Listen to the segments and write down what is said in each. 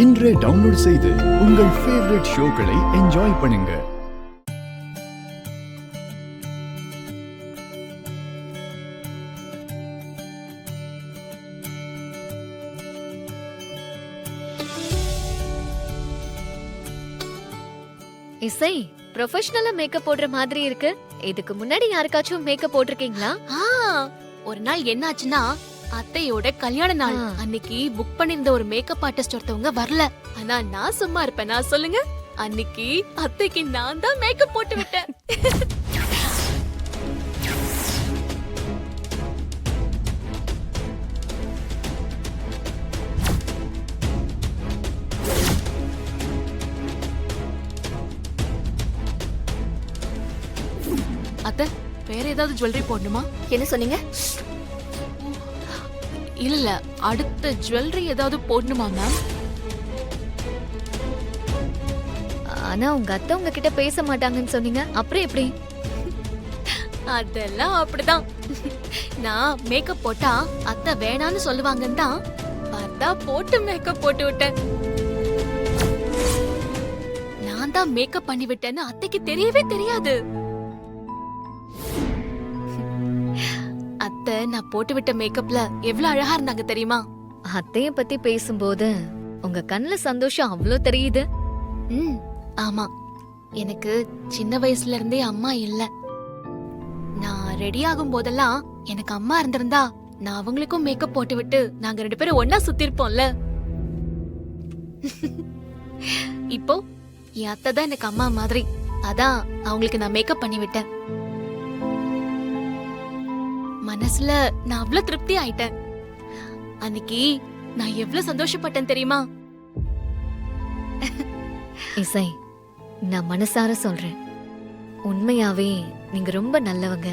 இன்றே டவுன்லோட் செய்து உங்கள் ஃபேவரட் ஷோக்களை என்ஜாய் பண்ணுங்க. இசை ப்ரொஃபஷனலா மேக்கப் போடுற மாதிரி இருக்கு. இதுக்கு முன்னாடி யாருக்காச்சும் மேக்கப் போட்டிருக்கீங்களா? ஒரு நாள் என்ன ஆச்சுன்னா, அத்தையோட கல்யாண நாள் அன்னைக்கு புக் பண்ணிருந்த ஒரு மேக்கப் ஆர்டிஸ்ட் ஒருத்தவங்க வரல. ஆனா நான் சும்மா இருப்பேனா சொல்லுங்க? அன்னைக்கு அத்தைக்கு நான் தான் மேக்கப் போட்டு விட்டேன். அத்தை, வேற ஏதாவது ஜுவல்லரி போடணுமா? என்ன சொன்னீங்க? இல்ல, அடுத்த ஜுவல்லரி ஏதாவது போடணுமா மேம்? ஆனா உங்க அத்தை உங்ககிட்ட பேச மாட்டாங்கன்னு சொன்னீங்க, அப்புறம் எப்படி? அதெல்லாம் அப்படிதான். நான் மேக்கப் போட்டா அத்தை வேணான்னு சொல்லுவாங்கன்னு தான் பார்த்தா போட்டு மேக்கப் போட்டு விட்டேன். நான் தான் மேக்கப் பண்ணி விட்டேன்னு அத்தைக்கு தெரியவே தெரியாது. அத்தை நான் போட்டு விட்ட மேக்கப்ல எவ்வளவு அழகா இருந்தாங்க தெரியுமா? அத்தைய பத்தி பேசும்போது உங்க கண்ணுல சந்தோஷம் அவ்ளோ தெரியுது. ஆமா, எனக்கு சின்ன வயசுல இருந்தே அம்மா இல்ல. நான் ரெடி ஆகும் போதெல்லாம் எனக்கு அம்மா இருந்திருந்தா நான் அவங்களுக்கும் மேக்கப் போட்டு விட்டு நாங்க 2 பேரும் ஒன்னா சுத்தி இருப்போம்ல. இப்போ என் அத்தை தான் எனக்கு அம்மா மாதிரி. அதான் அவங்களுக்கு நான் மேக்கப் பண்ணி விட்டேன். மனசுல நான் அவ்வளவு திருப்தி ஆயிட்டேன். அன்னைக்கு நான் எவ்வளவு சந்தோஷப்பட்டேன் தெரியுமா? இசை, நான் மனசார சொல்றேன், உண்மையாவே நீங்க ரொம்ப நல்லவங்க.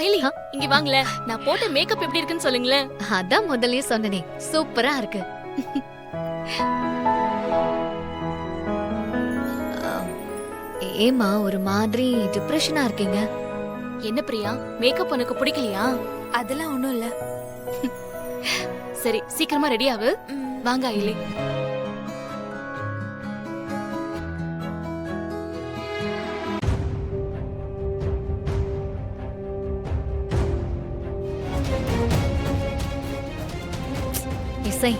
ஐலி, இங்க வாங்கல, நான் போட்ட மேக்கப் எப்படி இருக்குன்னு சொல்லுங்களேன். அதான் முதல்லயே சொன்னனே, சூப்பரா இருக்கு. ஏமா ஒரு மாதிரி டிப்ரெஷனா இருக்கீங்க? என்ன பிரியா, மேக்கப் உனக்கு பிடிக்கலையா? அதெல்லாம் ஒண்ணும் இல்ல. சரி, சீக்கிரமா ரெடி ஆகு. வாங்க ஐலி. இசை,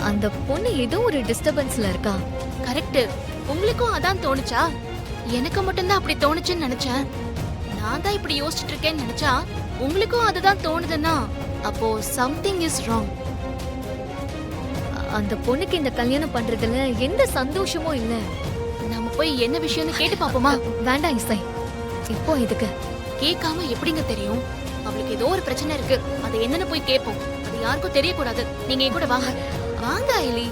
அந்த பொண்ணு ஏதோ ஒரு டிஸ்டர்பன்ஸ்ல இருக்கா. கரெக்ட். உங்களுக்கும் அதான் தோணுச்சா? எனக்கு மட்டும்தான் அப்படி தோணுச்சுன்னு நினைச்சேன். நான் தான் இப்படி யோசிச்சுட்டு இருக்கேன்னு நினைச்சா உங்களுக்கும் அதுதான் தோணுதுன்னா அப்போ சம்திங் இஸ் ராங். அந்த பொண்ணுக்கு இந்த கல்யாணம் பண்றதுல எந்த சந்தோஷமும் இல்ல. நம்ம போய் என்ன விஷயம்னு கேட்டு பாப்போமா? வேண்டாம் இசை, இப்போ இதுக்கு கேட்காம எப்படிங்க தெரியும்? அவளுக்கு ஏதோ ஒரு பிரச்சனை இருக்கு, அது என்னன்னு போய் கேட்போம். அது யாருக்கும் தெரியக்கூடாது. நீங்க என் கூட வாங்க. வாங்க ஐலி.